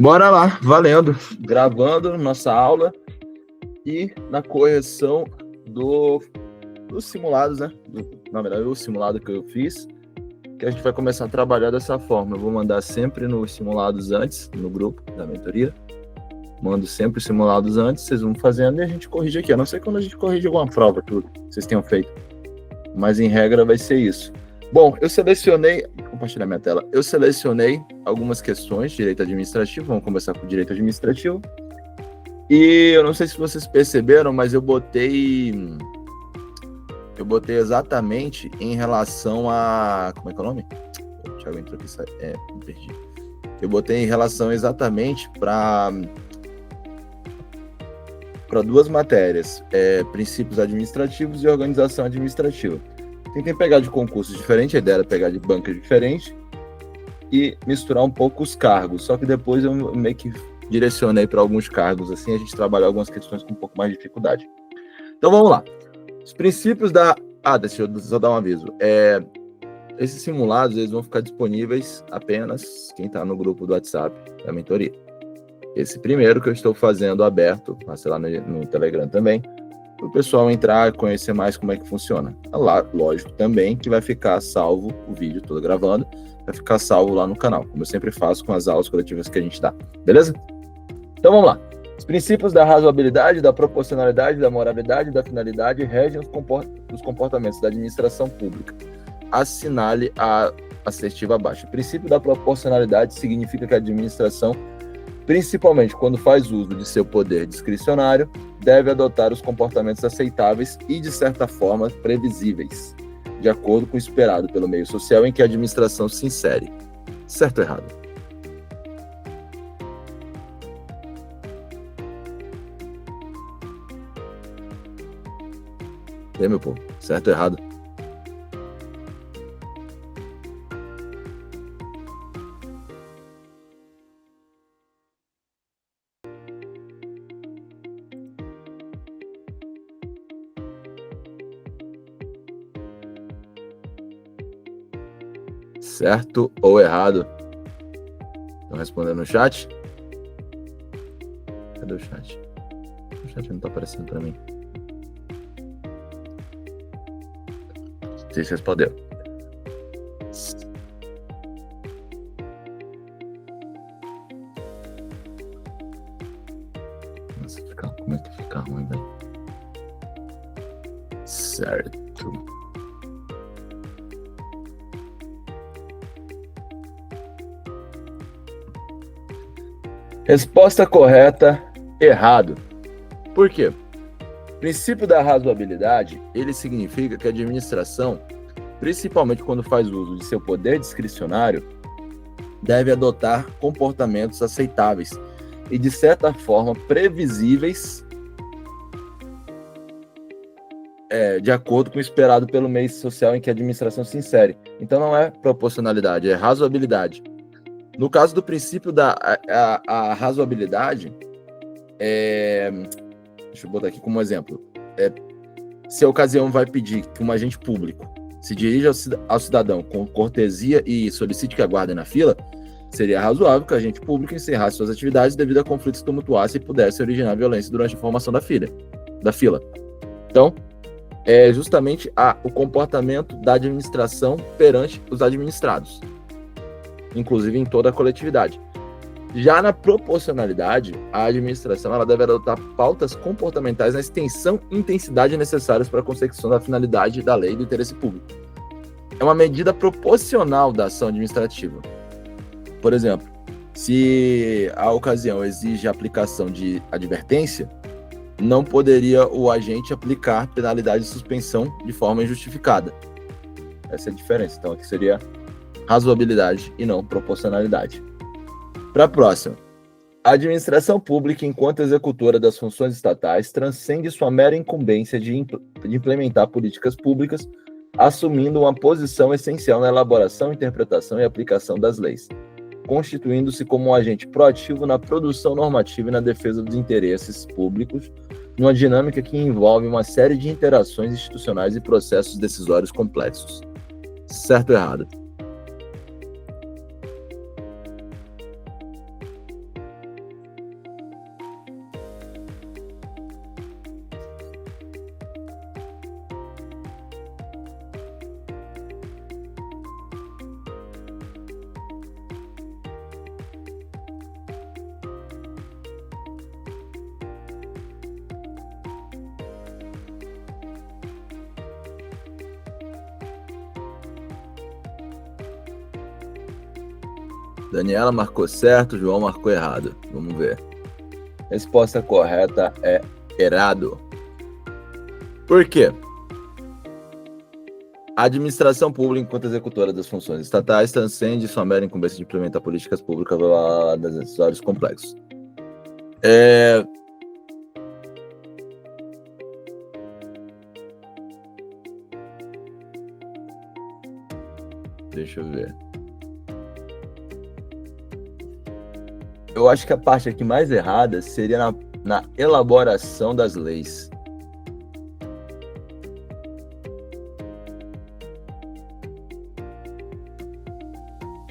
Bora lá, valendo. Gravando nossa aula e na correção dos simulados, né? Na verdade, o simulado que eu fiz, que a gente vai começar a trabalhar dessa forma. Eu vou mandar sempre nos simulados antes, no grupo da mentoria. Mando sempre os simulados antes, vocês vão fazendo e a gente corrige aqui. A não ser quando a gente corrige alguma prova, tudo que vocês tenham feito. Mas em regra vai ser isso. Bom, eu selecionei, vou compartilhar minha tela, eu selecionei algumas questões de direito administrativo, vamos começar com direito administrativo. E eu não sei se vocês perceberam, mas eu botei exatamente em relação a, como é que é o nome? O Thiago entrou aqui, me perdi. Eu botei em relação exatamente para duas matérias, princípios administrativos e organização administrativa. Tentei pegar de concursos diferentes, a ideia era pegar de bancas diferentes e misturar um pouco os cargos, só que depois eu meio que direcionei para alguns cargos, assim a gente trabalhou algumas questões com um pouco mais de dificuldade. Então vamos lá. Os princípios da... deixa eu só dar um aviso. Esses simulados eles vão ficar disponíveis apenas quem está no grupo do WhatsApp da mentoria. Esse primeiro que eu estou fazendo aberto, sei lá no Telegram também, para o pessoal entrar e conhecer mais como é que funciona. Lá, lógico também que vai ficar salvo o vídeo todo gravando, vai ficar salvo lá no canal, como eu sempre faço com as aulas coletivas que a gente dá, beleza? Então vamos lá. Os princípios da razoabilidade, da proporcionalidade, da moralidade e da finalidade regem os comportamentos da administração pública. Assinale a assertiva abaixo. O princípio da proporcionalidade significa que a administração, principalmente quando faz uso de seu poder discricionário, deve adotar os comportamentos aceitáveis e, de certa forma, previsíveis, de acordo com o esperado pelo meio social em que a administração se insere. Certo ou errado? E aí, meu povo? Certo ou errado? Certo ou errado? Estão respondendo no chat? Cadê o chat? O chat não está aparecendo para mim. Vocês responderam. Nossa, como é que fica ruim, velho? Certo. Resposta correta, errado. Por quê? O princípio da razoabilidade, ele significa que a administração, principalmente quando faz uso de seu poder discricionário, deve adotar comportamentos aceitáveis e, de certa forma, previsíveis, de acordo com o esperado pelo meio social em que a administração se insere. Então não é proporcionalidade, é razoabilidade. No caso do princípio da razoabilidade, deixa eu botar aqui como exemplo. Se a ocasião vai pedir que um agente público se dirija ao cidadão com cortesia e solicite que aguardem na fila, seria razoável que o agente público encerrasse suas atividades devido a conflitos que tumultuassem e pudesse originar violência durante a formação da fila. Então, é justamente o comportamento da administração perante os administrados, inclusive em toda a coletividade. Já na proporcionalidade, a administração ela deve adotar pautas comportamentais na extensão e intensidade necessárias para a consecução da finalidade da lei e do interesse público. É uma medida proporcional da ação administrativa. Por exemplo, se a ocasião exige a aplicação de advertência, não poderia o agente aplicar penalidade de suspensão de forma injustificada. Essa é a diferença. Então, aqui seria razoabilidade e não proporcionalidade. Para a próxima. A administração pública, enquanto executora das funções estatais, transcende sua mera incumbência de implementar políticas públicas, assumindo uma posição essencial na elaboração, interpretação e aplicação das leis, constituindo-se como um agente proativo na produção normativa e na defesa dos interesses públicos, numa dinâmica que envolve uma série de interações institucionais e processos decisórios complexos. Certo ou errado? Daniela marcou certo, João marcou errado. Vamos ver. Resposta correta é errado. Por quê? A administração pública, enquanto executora das funções estatais, transcende sua mera incumbência de implementar políticas públicas das decisórios complexos. Deixa eu ver. Eu acho que a parte aqui mais errada seria na elaboração das leis.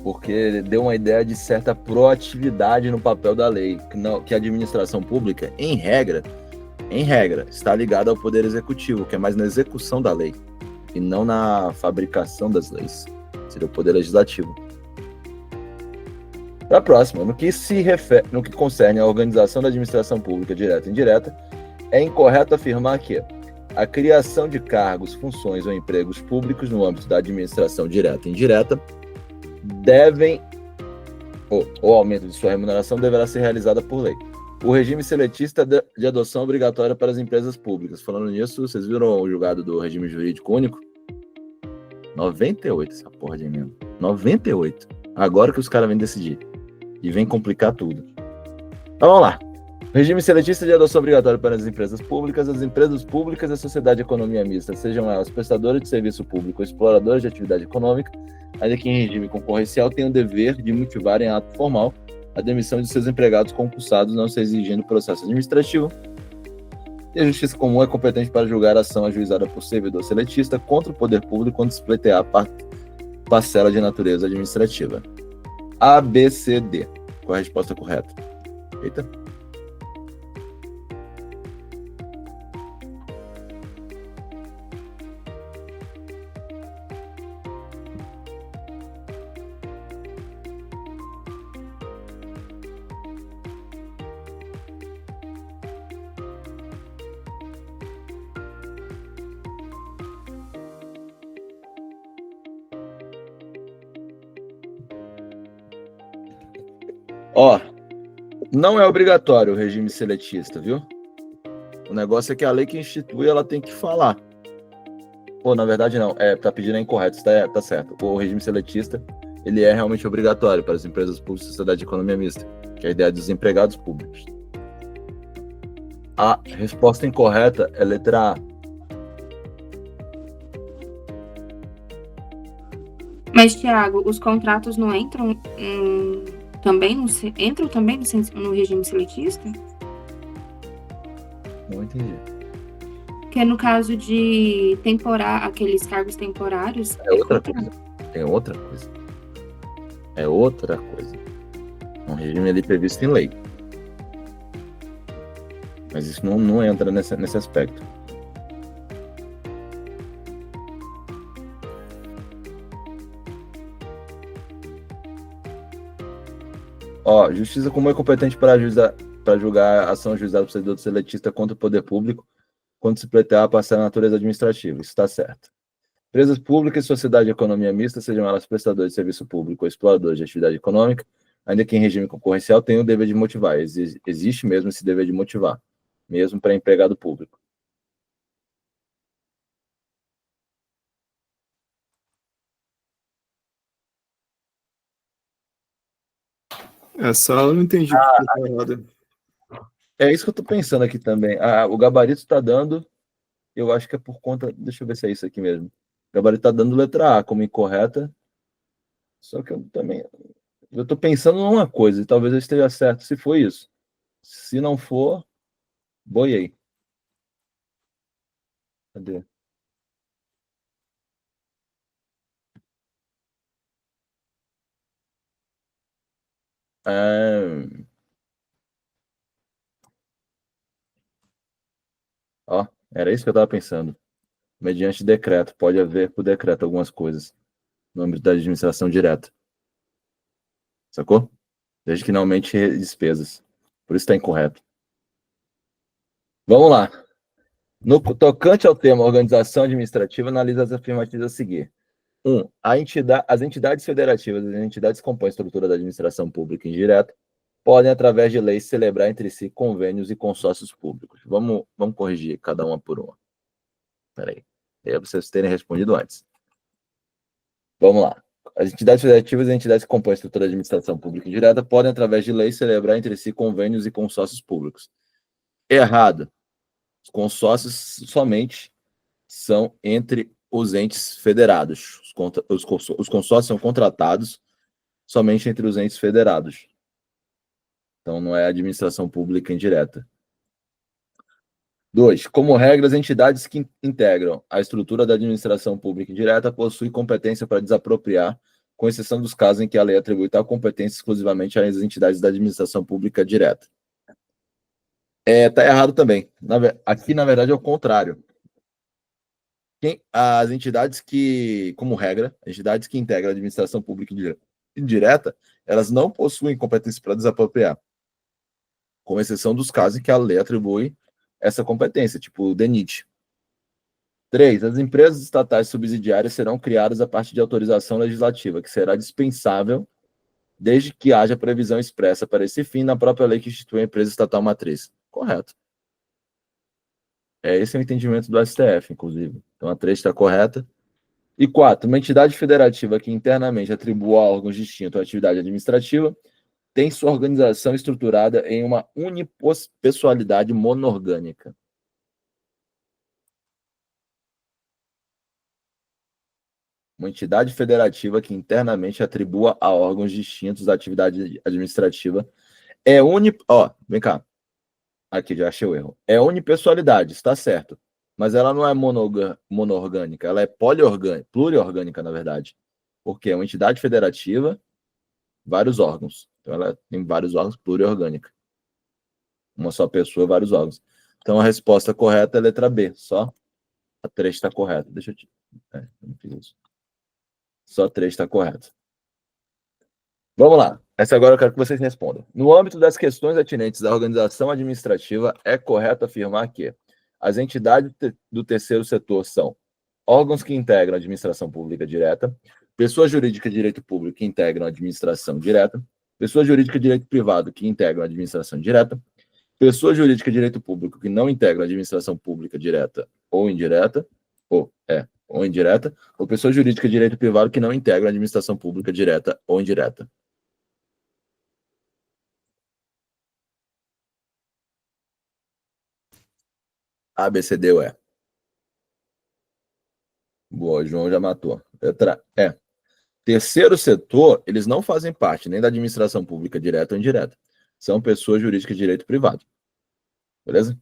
Porque deu uma ideia de certa proatividade no papel da lei, que a administração pública, em regra, está ligada ao poder executivo, que é mais na execução da lei, e não na fabricação das leis. Seria o poder legislativo. Para a próxima, no que concerne à organização da administração pública direta e indireta, é incorreto afirmar que a criação de cargos, funções ou empregos públicos no âmbito da administração direta e indireta o aumento de sua remuneração deverá ser realizada por lei. O regime seletista de adoção obrigatória para as empresas públicas. Falando nisso, vocês viram o julgado do regime jurídico único? 98, essa porra de emenda. 98. Agora que os caras vêm decidir. E vem complicar tudo. Então vamos lá. Regime seletista de adoção obrigatória para as empresas públicas e a sociedade de economia mista, sejam elas prestadoras de serviço público ou exploradoras de atividade econômica, ainda que em regime concorrencial, têm o dever de motivar em ato formal a demissão de seus empregados concursados, não se exigindo processo administrativo. E a Justiça Comum é competente para julgar a ação ajuizada por servidor seletista contra o poder público quando se pleitear parcela de natureza administrativa. A, B, C, D. Qual é a resposta correta? Eita. Ó, não é obrigatório o regime seletista, viu? O negócio é que a lei que institui, ela tem que falar. Pô, na verdade não, tá pedindo é incorreto, tá certo. O regime seletista, ele é realmente obrigatório para as empresas públicas e sociedade de economia mista, que é a ideia dos empregados públicos. A resposta incorreta é letra A. Mas, Thiago, os contratos não entram também no regime seletista? Não entendi. Que no caso de aqueles cargos temporários... É outra coisa. É outra coisa. É outra coisa. Um regime ali previsto em lei. Mas isso não entra nesse aspecto. Ó, Justiça Comum é competente para julgar a ação ajuizada por servidor seletista contra o poder público quando se pleitear a passar a natureza administrativa. Isso está certo. Empresas públicas e sociedade de economia mista, sejam elas prestadores de serviço público ou exploradores de atividade econômica, ainda que em regime concorrencial, têm o dever de motivar. Existe mesmo esse dever de motivar, mesmo para empregado público. Essa eu não entendi porque tá errado. É isso que eu estou pensando aqui também. O gabarito está dando, eu acho que é por conta, deixa eu ver se é isso aqui mesmo. O gabarito está dando letra A como incorreta, só que eu estou pensando numa coisa, e talvez eu esteja certo se for isso. Se não for, boiei. Cadê? Ó, era isso que eu estava pensando. Mediante decreto, pode haver por decreto algumas coisas no âmbito da administração direta. Sacou? Desde que não aumente despesas. Por isso está incorreto. Vamos lá. No tocante ao tema organização administrativa, analisa as afirmativas a seguir. As entidades federativas e as entidades que compõem a estrutura da administração pública indireta podem, através de leis, celebrar entre si convênios e consórcios públicos. Vamos corrigir cada uma por uma. Espera aí. É vocês terem respondido antes. Vamos lá. As entidades federativas e as entidades que compõem a estrutura da administração pública indireta podem, através de leis, celebrar entre si convênios e consórcios públicos. Errado. Os consórcios somente são entre os entes federados. Os consórcios são contratados somente entre os entes federados. Então, não é administração pública indireta. 2. Como regra, as entidades que integram a estrutura da administração pública indireta possuem competência para desapropriar, com exceção dos casos em que a lei atribui tal competência exclusivamente às entidades da administração pública direta. Está errado também. Aqui, na verdade, é o contrário. As entidades que, como regra, as entidades que integram a administração pública indireta, elas não possuem competência para desapropriar, com exceção dos casos em que a lei atribui essa competência, tipo o DENIT. 3. As empresas estatais subsidiárias serão criadas a partir de autorização legislativa, que será dispensável desde que haja previsão expressa para esse fim na própria lei que institui a empresa estatal matriz. Correto. Esse é o entendimento do STF, inclusive. Então, a 3 está correta. E 4. Uma entidade federativa que internamente atribua a órgãos distintos a atividade administrativa tem sua organização estruturada em uma unipessoalidade monorgânica. Uma entidade federativa que internamente atribua a órgãos distintos a atividade administrativa vem cá. Aqui, já achei o erro. É unipessoalidade, está certo. Mas ela não é monorgânica, ela é pluriorgânica, na verdade. Porque é uma entidade federativa, vários órgãos. Então, ela tem vários órgãos, pluriorgânica. Uma só pessoa, vários órgãos. Então, a resposta correta é a letra B. Só a 3 está correta. Deixa eu te... eu não fiz isso. Só 3 está correto. Vamos lá. Essa agora eu quero que vocês respondam. No âmbito das questões atinentes à organização administrativa, é correto afirmar que as entidades do terceiro setor são órgãos que integram a administração pública direta, pessoa jurídica de direito público que integram a administração direta, pessoa jurídica de direito privado que integram a administração direta, pessoa jurídica de direito público que não integra a administração pública direta ou indireta, ou indireta, ou pessoa jurídica de direito privado que não integra a administração pública direta ou indireta. A, B, C, D ou E. Boa, João já matou. Letra E. Terceiro setor, eles não fazem parte nem da administração pública direta ou indireta. São pessoas jurídicas de direito privado. Beleza?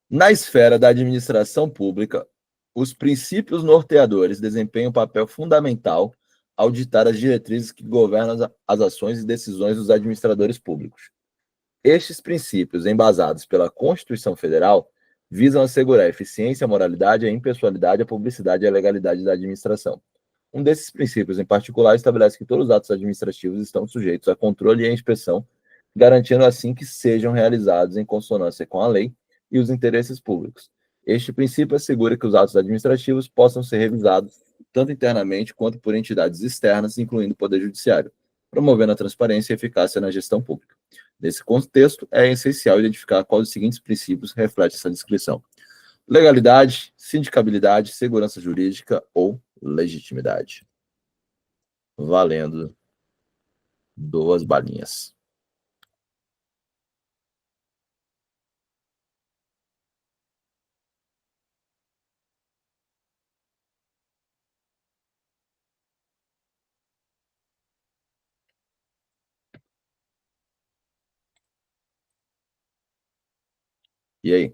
Na esfera da administração pública, os princípios norteadores desempenham um papel fundamental ao ditar as diretrizes que governam as ações e decisões dos administradores públicos. Estes princípios, embasados pela Constituição Federal, visam assegurar a eficiência, a moralidade, a impessoalidade, a publicidade e a legalidade da administração. Um desses princípios, em particular, estabelece que todos os atos administrativos estão sujeitos a controle e a inspeção, garantindo assim que sejam realizados em consonância com a lei e os interesses públicos. Este princípio assegura que os atos administrativos possam ser revisados tanto internamente quanto por entidades externas, incluindo o Poder Judiciário, promovendo a transparência e eficácia na gestão pública. Nesse contexto, é essencial identificar quais os seguintes princípios refletem essa descrição: legalidade, sindicabilidade, segurança jurídica ou legitimidade. Valendo 2 balinhas. E aí?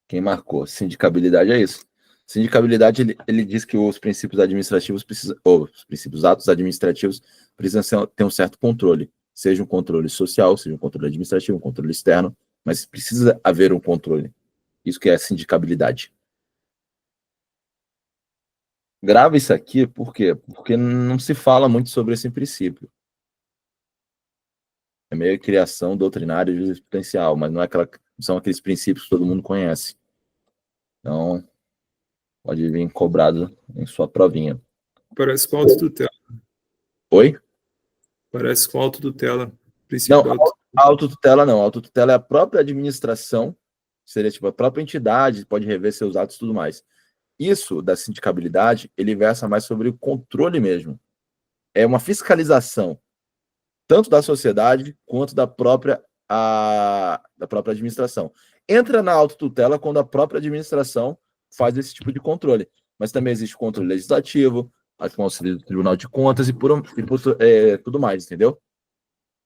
Quem marcou? Sindicabilidade é isso. Sindicabilidade, ele diz que os princípios administrativos precisam, ou os princípios atos administrativos precisam ter um certo controle, seja um controle social, seja um controle administrativo, um controle externo, mas precisa haver um controle. Isso que é sindicabilidade. Grava isso aqui, por quê? Porque não se fala muito sobre esse princípio. É meio criação doutrinária e jurisprudencial, mas não são aqueles princípios que todo mundo conhece. Então, Pode vir cobrado em sua provinha. Parece com autotutela. Oi? Parece com autotutela. Princípio Não, da a autotutela não. A autotutela é a própria administração, seria tipo a própria entidade, pode rever seus atos e tudo mais. Isso da sindicabilidade, ele versa mais sobre o controle mesmo. É uma fiscalização, tanto da sociedade quanto da própria administração. Entra na autotutela quando a própria administração faz esse tipo de controle. Mas também existe controle legislativo, com auxílio do Tribunal de Contas tudo mais, entendeu?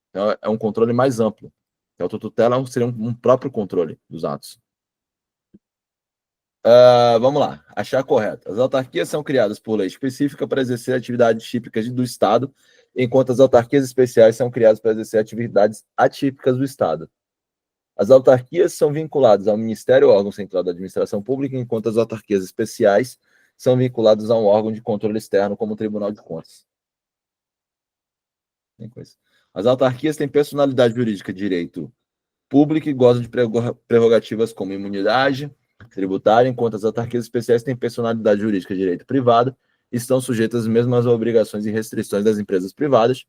Então, é um controle mais amplo. A autotutela seria um próprio controle dos atos. Vamos lá, achar correto. As autarquias são criadas por lei específica para exercer atividades típicas do Estado, enquanto as autarquias especiais são criadas para exercer atividades atípicas do Estado. As autarquias são vinculadas ao Ministério ou órgão central da administração pública, enquanto as autarquias especiais são vinculadas a um órgão de controle externo, como o Tribunal de Contas. As autarquias têm personalidade jurídica de direito público e gozam de prerrogativas como imunidade tributária, enquanto as autarquias especiais têm personalidade jurídica de direito privado e estão sujeitas às mesmas obrigações e restrições das empresas privadas.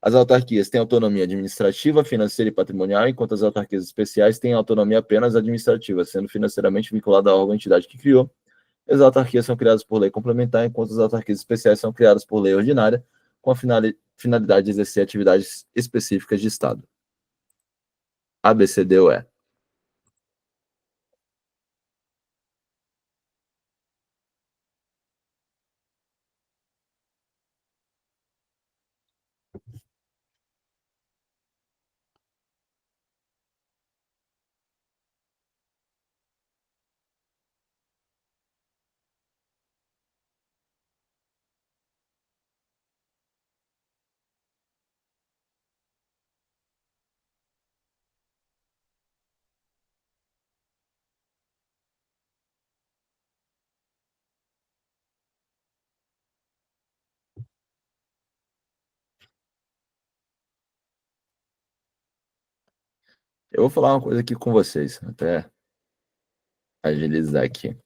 As autarquias têm autonomia administrativa, financeira e patrimonial, enquanto as autarquias especiais têm autonomia apenas administrativa, sendo financeiramente vinculada à órgão ou entidade que criou. As autarquias são criadas por lei complementar, enquanto as autarquias especiais são criadas por lei ordinária, com a finalidade de exercer atividades específicas de Estado. A, B, C, D ou E. Eu vou falar uma coisa aqui com vocês, até agilizar aqui.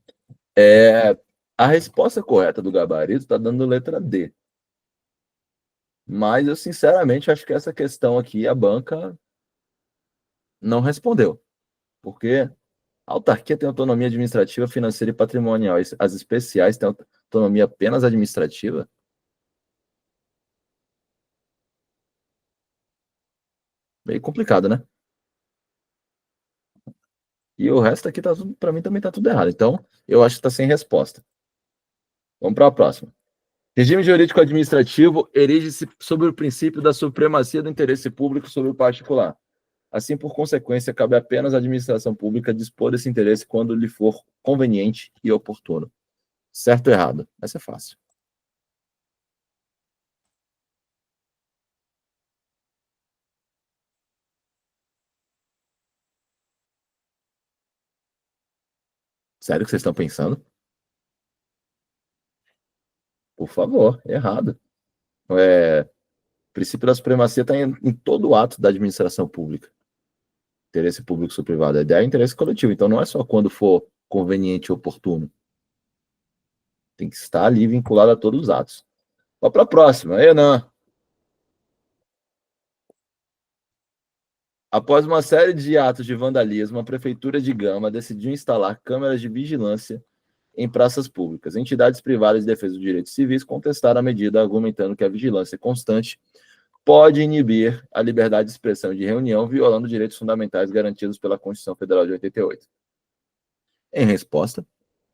A resposta correta do gabarito está dando letra D. Mas eu, sinceramente, acho que essa questão aqui a banca não respondeu. Porque a autarquia tem autonomia administrativa, financeira e patrimonial. As especiais têm autonomia apenas administrativa? Meio complicado, né? E o resto aqui, para mim, também está tudo errado. Então, eu acho que está sem resposta. Vamos para a próxima. Regime jurídico administrativo erige-se sobre o princípio da supremacia do interesse público sobre o particular. Assim, por consequência, cabe apenas à administração pública dispor desse interesse quando lhe for conveniente e oportuno. Certo ou errado? Essa é fácil. Sério que vocês estão pensando? Por favor, errado. O princípio da supremacia está em todo o ato da administração pública. Interesse público sobre privado. A ideia é interesse coletivo. Então, não é só quando for conveniente e oportuno. Tem que estar ali vinculado a todos os atos. Vamos para a próxima. Enan. Após uma série de atos de vandalismo, a Prefeitura de Gama decidiu instalar câmeras de vigilância em praças públicas. Entidades privadas de defesa dos direitos civis contestaram a medida, argumentando que a vigilância constante pode inibir a liberdade de expressão e de reunião, violando direitos fundamentais garantidos pela Constituição Federal de 88. Em resposta,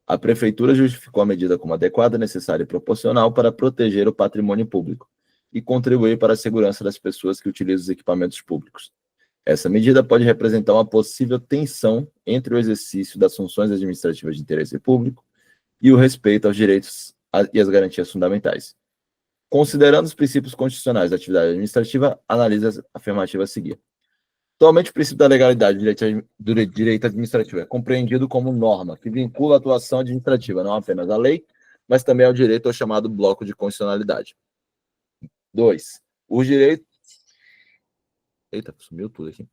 a Prefeitura justificou a medida como adequada, necessária e proporcional para proteger o patrimônio público e contribuir para a segurança das pessoas que utilizam os equipamentos públicos. Essa medida pode representar uma possível tensão entre o exercício das funções administrativas de interesse público e o respeito aos direitos e às garantias fundamentais. Considerando os princípios constitucionais da atividade administrativa, analise as afirmativas a seguir. Atualmente, o princípio da legalidade do direito administrativo é compreendido como norma que vincula a atuação administrativa não apenas à lei, mas também ao direito ao chamado bloco de constitucionalidade. 2. Os direitos... Eita, sumiu tudo aqui.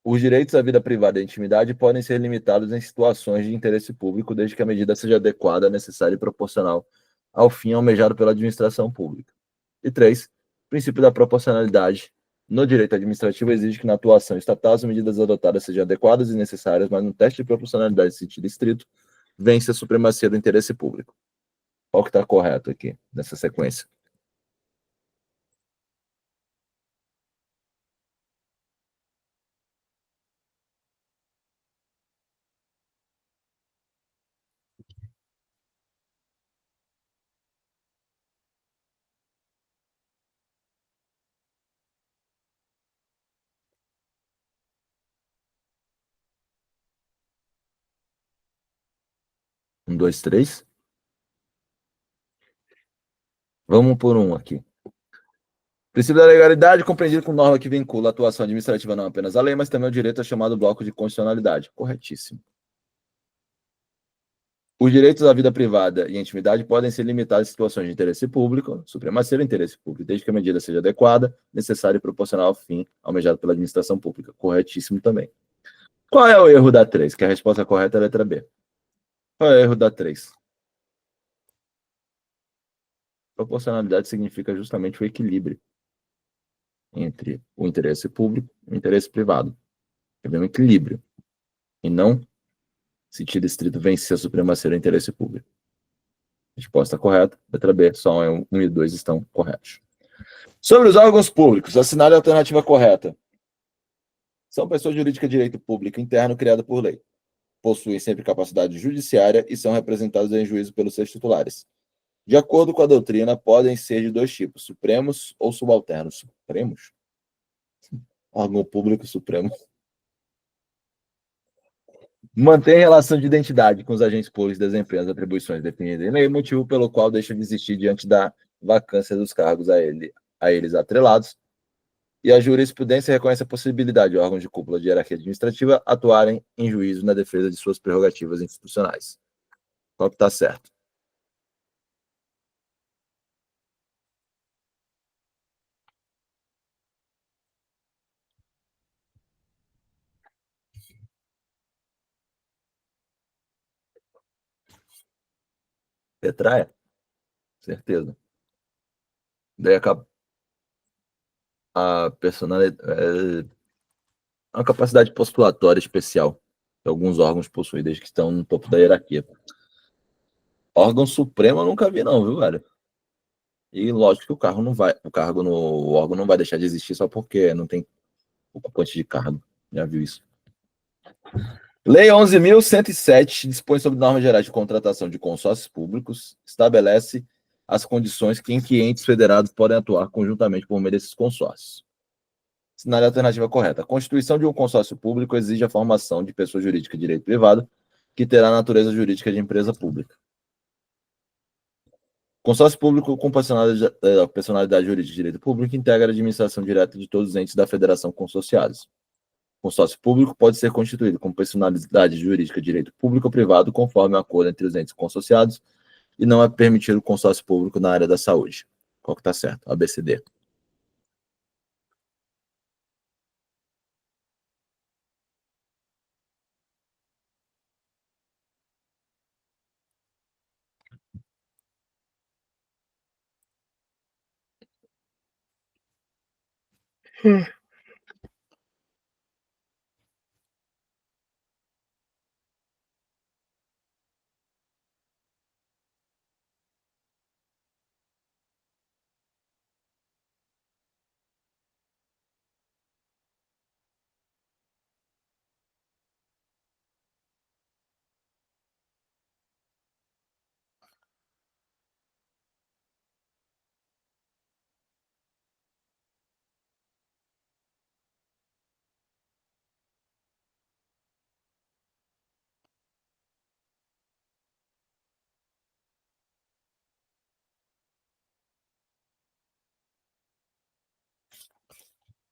Os direitos à vida privada e à intimidade podem ser limitados em situações de interesse público, desde que a medida seja adequada, necessária e proporcional ao fim almejado pela administração pública. E 3. O princípio da proporcionalidade no direito administrativo exige que na atuação estatal as medidas adotadas sejam adequadas e necessárias, mas no teste de proporcionalidade em sentido estrito, vence a supremacia do interesse público. Qual que está correto aqui, nessa sequência? Um, dois, três. Vamos por um aqui. Princípio da legalidade compreendido como norma que vincula a atuação administrativa não apenas à lei, mas também ao direito ao chamado bloco de constitucionalidade. Corretíssimo. Os direitos à vida privada e à intimidade podem ser limitados em situações de interesse público, supremacia do interesse público, desde que a medida seja adequada, necessária e proporcional ao fim almejado pela administração pública. Corretíssimo também. Qual é o erro da 3? Que a resposta correta é a letra B. Qual é o erro da 3? Proporcionalidade significa justamente o equilíbrio entre o interesse público e o interesse privado. É um equilíbrio. E não, sentido estrito, vencer a supremacia do interesse público. Resposta correta, letra B, só 1 e 2 estão corretos. Sobre os órgãos públicos, assinale a alternativa correta. São pessoas jurídicas de direito público interno criada por lei. Possuem sempre capacidade judiciária e são representados em juízo pelos seus titulares. De acordo com a doutrina, podem ser de dois tipos, supremos ou subalternos. Supremos? Órgão público supremo. Mantém relação de identidade com os agentes públicos desempenhando as atribuições definidas em lei, motivo pelo qual deixa de existir diante da vacância dos cargos a eles atrelados. E a jurisprudência reconhece a possibilidade de órgãos de cúpula de hierarquia administrativa atuarem em juízo na defesa de suas prerrogativas institucionais. Qual que está certo? Letra E. Certeza. Daí a personalidade é uma capacidade postulatória especial que alguns órgãos possuem desde que estão no topo da hierarquia. Órgão supremo eu nunca vi não, viu, velho? E lógico que o órgão não vai deixar de existir só porque não tem ocupante de cargo. Já viu isso? Lei 11.107 dispõe sobre normas gerais de contratação de consórcios públicos, estabelece as condições em que entes federados podem atuar conjuntamente por meio desses consórcios. Assinale a alternativa correta. A constituição de um consórcio público exige a formação de pessoa jurídica de direito privado, que terá natureza jurídica de empresa pública. Consórcio público com personalidade jurídica de direito público integra a administração direta de todos os entes da federação consorciados. Consórcio público pode ser constituído com personalidade jurídica de direito público ou privado, conforme o acordo entre os entes consorciados, e não é permitido consórcio público na área da saúde. Qual que está certo? ABCD.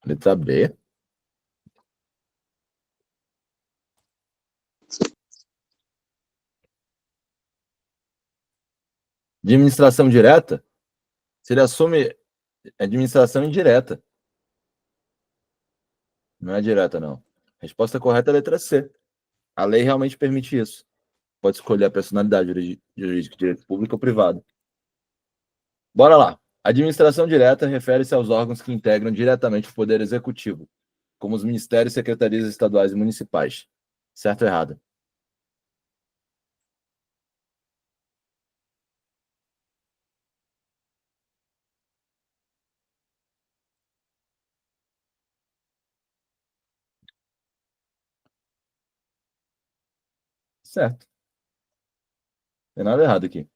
Letra B. Administração direta? Se ele assume administração indireta. Não é direta, não. Resposta correta é a letra C. A lei realmente permite isso. Pode escolher a personalidade jurídica, direito público ou privado. Bora lá. Administração direta refere-se aos órgãos que integram diretamente o Poder Executivo, como os ministérios, secretarias estaduais e municipais. Certo ou errado? Certo. Não tem nada errado aqui.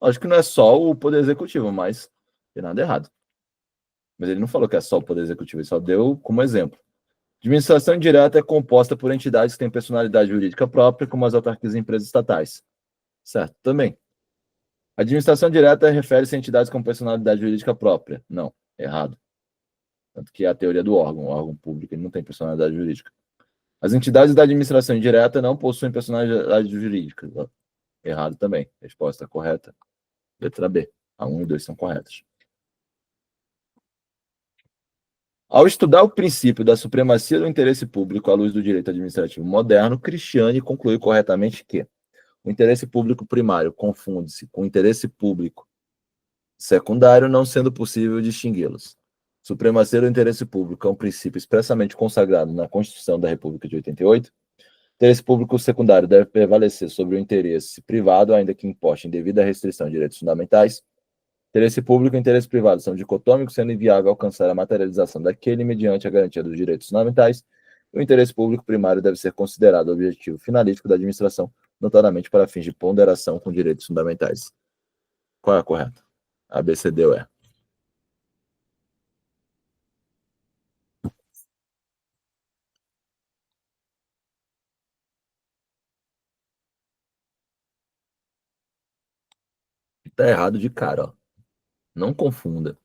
Lógico que não é só o Poder Executivo, mas não tem nada errado. Mas ele não falou que é só o Poder Executivo, ele só deu como exemplo. Administração indireta é composta por entidades que têm personalidade jurídica própria, como as autarquias e empresas estatais. Certo, também. Administração direta refere-se a entidades com personalidade jurídica própria. Não, errado. Tanto que é a teoria do órgão. O órgão público ele não tem personalidade jurídica. As entidades da administração indireta não possuem personalidade jurídica. Errado também. Resposta correta. Letra B. A 1 e 2 são corretas. Ao estudar o princípio da supremacia do interesse público à luz do direito administrativo moderno, Cristiani concluiu corretamente que o interesse público primário confunde-se com o interesse público secundário, não sendo possível distingui-los. Supremacia do interesse público é um princípio expressamente consagrado na Constituição da República de 88. O interesse público secundário deve prevalecer sobre o interesse privado, ainda que imposte indevida restrição de direitos fundamentais. Interesse público e interesse privado são dicotômicos, sendo inviável alcançar a materialização daquele mediante a garantia dos direitos fundamentais. O interesse público primário deve ser considerado o objetivo finalístico da administração, notadamente para fins de ponderação com direitos fundamentais. Qual é a correta? A, B, C, D ou E? Está errado de cara, ó. Não confunda.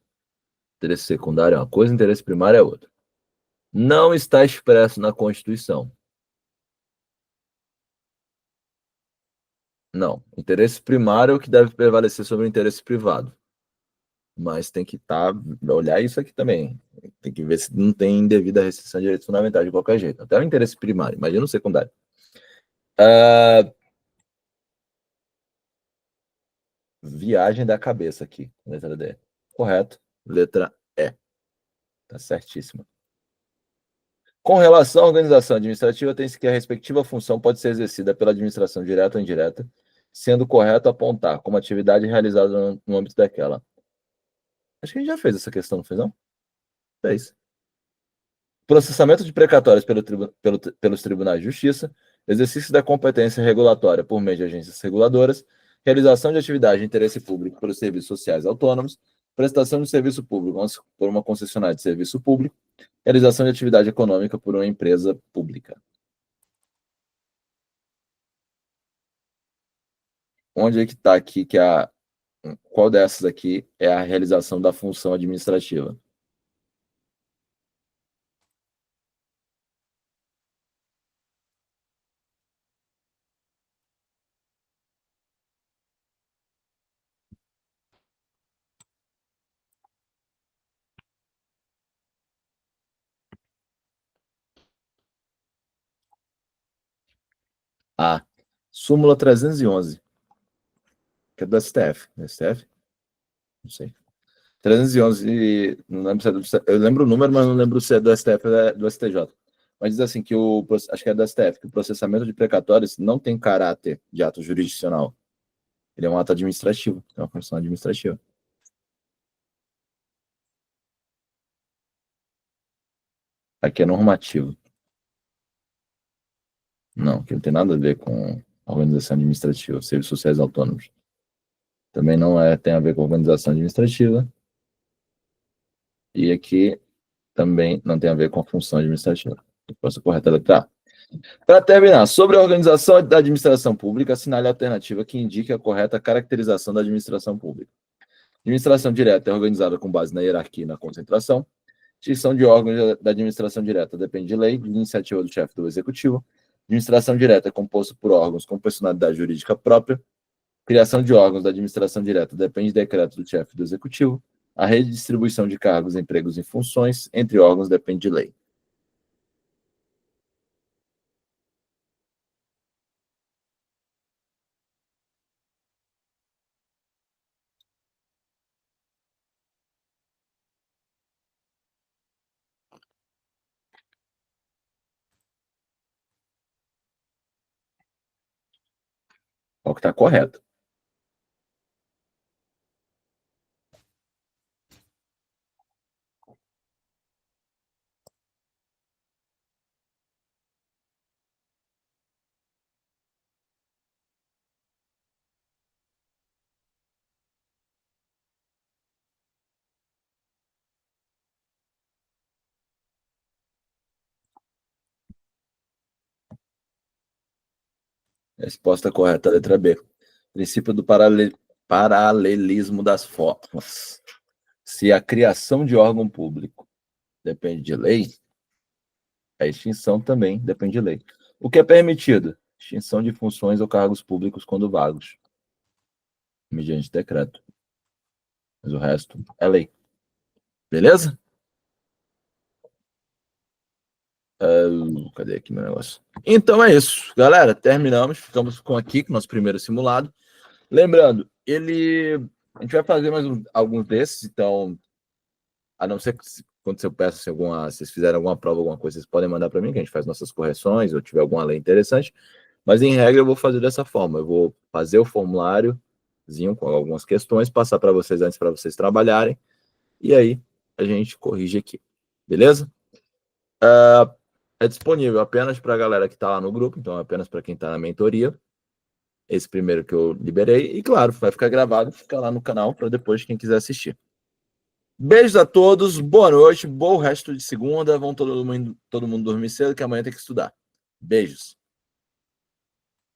Interesse secundário é uma coisa, interesse primário é outra. Não está expresso na Constituição. Não. Interesse primário é o que deve prevalecer sobre o interesse privado. Mas tem que olhar isso aqui também. Tem que ver se não tem devida restrição de direitos fundamentais de qualquer jeito. Até o interesse primário, imagina o secundário. Viagem da cabeça aqui, letra D. Correto. Letra E. Tá certíssimo. Com relação à organização administrativa, tem-se que a respectiva função pode ser exercida pela administração direta ou indireta, sendo correto apontar como atividade realizada no âmbito daquela. Acho que a gente já fez essa questão, não fez não? Fez. Processamento de precatórios pelos tribunais de justiça, exercício da competência regulatória por meio de agências reguladoras, realização de atividade de interesse público pelos serviços sociais autônomos, prestação de serviço público por uma concessionária de serviço público, realização de atividade econômica por uma empresa pública. Onde é que está aqui que qual dessas aqui é a realização da função administrativa? A. Súmula 311, que é do STF. Do STF? Não sei. 311, não lembro se é eu lembro o número, mas não lembro se é do STF ou do STJ. Mas diz assim que acho que é do STF, que o processamento de precatórios não tem caráter de ato jurisdicional. Ele é um ato administrativo, é uma função administrativa. Aqui é normativo. Não, que não tem nada a ver com organização administrativa, serviços sociais autônomos. Também não tem a ver com organização administrativa. E aqui também não tem a ver com a função administrativa. Resposta correta, letra A. Para terminar, sobre a organização da administração pública, assinale a alternativa que indique a correta caracterização da administração pública. Administração direta é organizada com base na hierarquia e na concentração. Extinção de órgãos da administração direta depende de lei, de iniciativa do chefe do executivo. Administração direta é composta por órgãos com personalidade jurídica própria. Criação de órgãos da administração direta depende de decreto do chefe do executivo. A redistribuição de cargos, empregos e funções entre órgãos depende de lei. É o que está correto. Resposta correta, letra B. Princípio do paralelismo das formas. Se a criação de órgão público depende de lei, a extinção também depende de lei. O que é permitido? Extinção de funções ou cargos públicos quando vagos, mediante decreto. Mas o resto é lei. Beleza? Cadê aqui meu negócio? Então é isso, galera. Terminamos. Ficamos com aqui com o nosso primeiro simulado. Lembrando, a gente vai fazer mais alguns desses, então, a não ser que quando eu peço se vocês fizerem alguma prova, alguma coisa, vocês podem mandar para mim, que a gente faz nossas correções, ou tiver alguma lei interessante. Mas, em regra, eu vou fazer dessa forma. Eu vou fazer o formuláriozinho com algumas questões, passar para vocês antes para vocês trabalharem, e aí a gente corrige aqui. Beleza? É disponível apenas para a galera que está lá no grupo, então apenas para quem está na mentoria. Esse primeiro que eu liberei. E, claro, vai ficar gravado, fica lá no canal para depois quem quiser assistir. Beijos a todos, boa noite, bom resto de segunda. Vão todo mundo dormir cedo, que amanhã tem que estudar. Beijos.